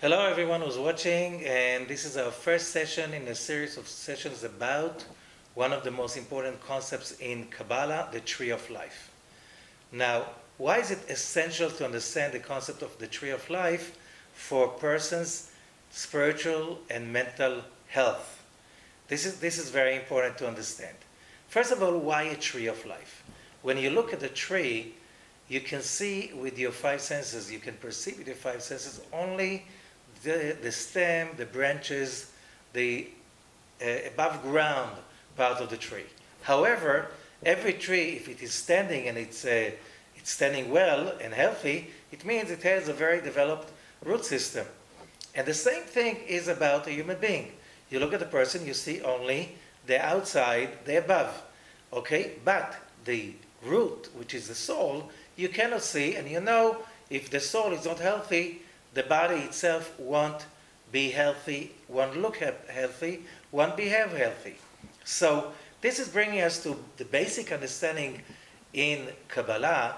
Hello everyone who's watching, and this is our first session in a series of sessions about one of the most important concepts in Kabbalah, the tree of life. Now, why is it essential to understand the concept of the tree of life for a person's spiritual and mental health? This is very important to understand. First of all, why a tree of life? When you look at a tree, you can see with your five senses, you can perceive with your five senses only the stem, the branches, the above ground part of the tree. However, every tree, if it is standing and it's standing well and healthy, it means it has a very developed root system. And the same thing is about a human being. You look at the person, you see only the outside, the above. Okay? But the root, which is the soul, you cannot see, and you know if the soul is not healthy, the body itself won't be healthy, won't look healthy, won't behave healthy. So this is bringing us to the basic understanding in Kabbalah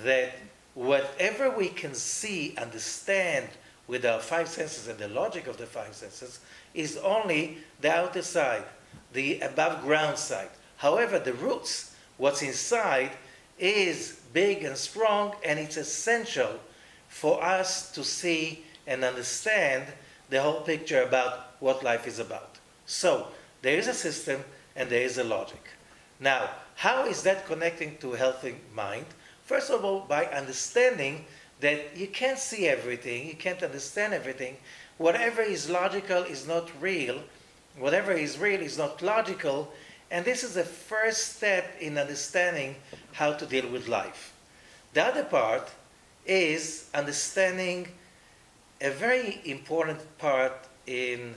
that whatever we can see, understand with our five senses and the logic of the five senses is only the outer side, the above ground side. However, the roots, what's inside, is big and strong, and it's essential for us to see and understand the whole picture about what life is about. So, there is a system and there is a logic. Now, how is that connecting to a healthy mind? First of all, by understanding that you can't see everything, you can't understand everything. Whatever is logical is not real. Whatever is real is not logical. And this is the first step in understanding how to deal with life. The other part is understanding a very important part in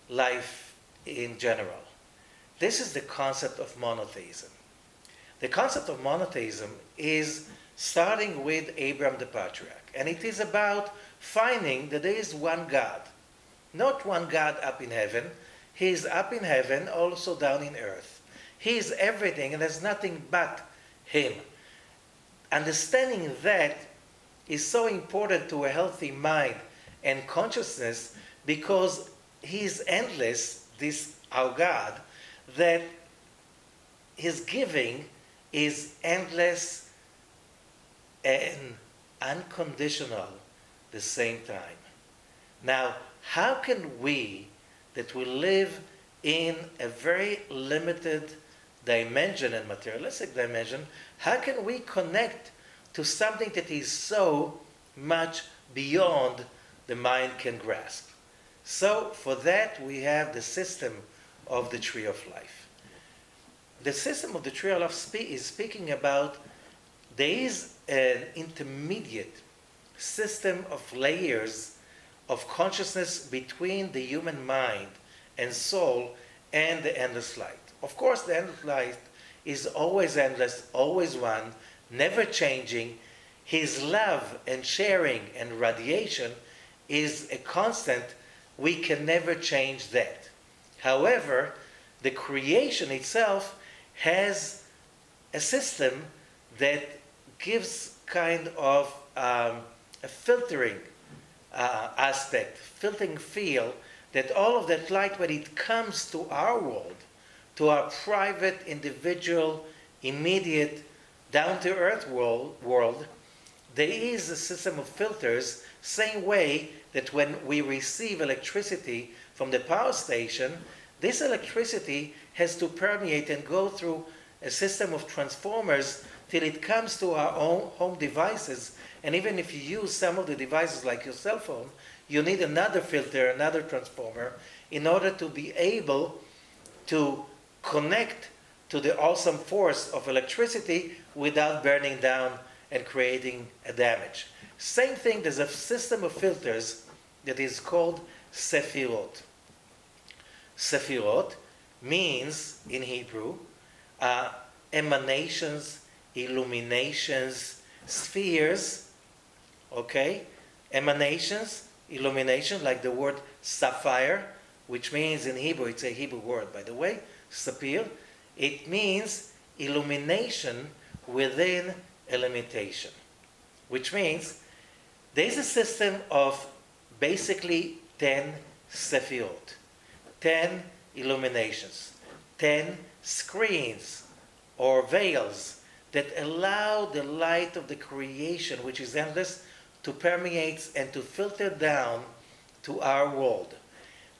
life in general. This is the concept of monotheism. The concept of monotheism is starting with Abraham the patriarch, and it is about finding that there is one God. Not one God up in heaven. He is up in heaven, also down in earth. He is everything, and there's nothing but Him. Understanding that is so important to a healthy mind and consciousness because He is endless, this our God, that His giving is endless and unconditional at the same time. Now, how can we, that we live in a very limited dimension and materialistic dimension, how can we connect to something that is so much beyond the mind can grasp? So for that we have the system of the tree of life. The system of the tree of life is speaking about there is an intermediate system of layers of consciousness between the human mind and soul and the endless light. Of course, the endless light is always endless, always one, never changing. His love and sharing and radiation is a constant. We can never change that. However, the creation itself has a system that gives kind of a filtering aspect, filtering feel, that all of that light, when it comes to our world, to our private, individual, immediate, down-to-earth world, there is a system of filters, same way that when we receive electricity from the power station, this electricity has to permeate and go through a system of transformers till it comes to our own home devices. And even if you use some of the devices like your cell phone, you need another filter, another transformer, in order to be able to connect to the awesome force of electricity without burning down and creating a damage. Same thing, there's a system of filters that is called Sefirot. Sefirot means, in Hebrew, emanations, illuminations, spheres, okay? Emanations, illumination, like the word sapphire, which means in Hebrew, it's a Hebrew word, by the way, sapphire. It means illumination within a limitation, which means there's a system of basically 10 sefirot, 10 illuminations, 10 screens or veils that allow the light of the creation, which is endless, to permeate and to filter down to our world.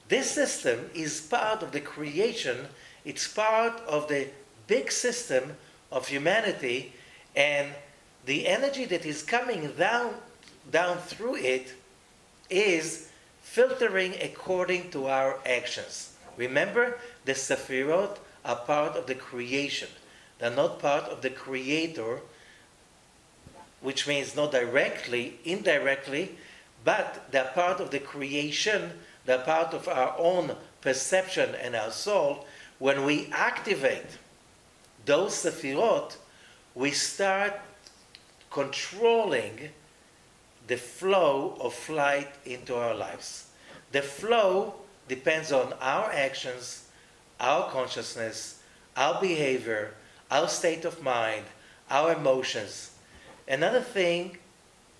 This system is part of the creation, it's part of the big system of humanity, and the energy that is coming down through it is filtering according to our actions. Remember, the Sefirot are part of the creation. They're not part of the Creator, which means not directly, indirectly, but they're part of the creation, they're part of our own perception and our soul. When we activate those Sefirot, we start controlling the flow of light into our lives. The flow depends on our actions, our consciousness, our behavior, our state of mind, our emotions. Another thing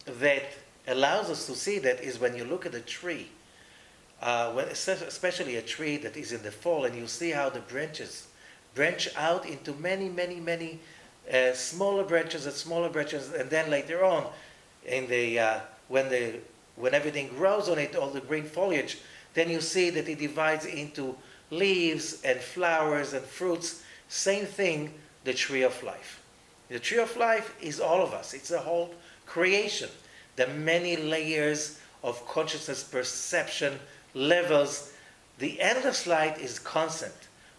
that allows us to see that is when you look at a tree, especially a tree that is in the fall, and you see how the branches branch out into many, many, many smaller branches, and then later on, in the when everything grows on it, all the green foliage, then you see that it divides into leaves and flowers and fruits. Same thing, the tree of life. The tree of life is all of us. It's a whole creation. The many layers of consciousness, perception, levels. The endless light is constant.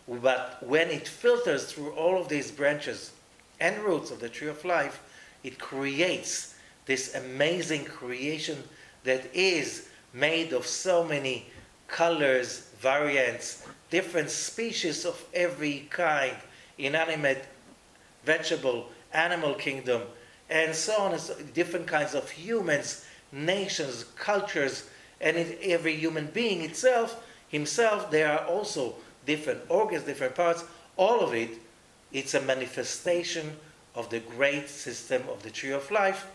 But when it filters through all of these branches and roots of the tree of life, it creates this amazing creation that is made of so many colors, variants, different species of every kind, inanimate, vegetable, animal kingdom, and so on, and so, different kinds of humans, nations, cultures, and in every human being himself, there are also different organs, different parts. All of it, it's a manifestation of the great system of the tree of life.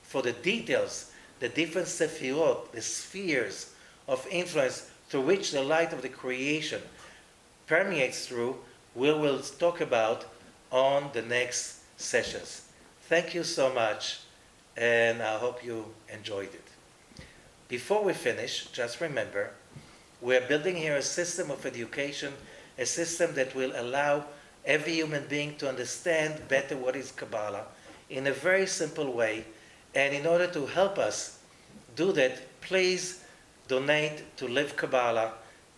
For the details, the different sefirot, the spheres of influence through which the light of the creation permeates through, we will talk about on the next sessions. Thank you so much, and I hope you enjoyed it. Before we finish, just remember, we are building here a system of education, a system that will allow every human being to understand better what is Kabbalah in a very simple way. And in order to help us do that, please donate to Live Kabbalah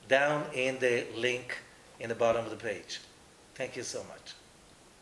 down in the link in the bottom of the page. Thank you so much.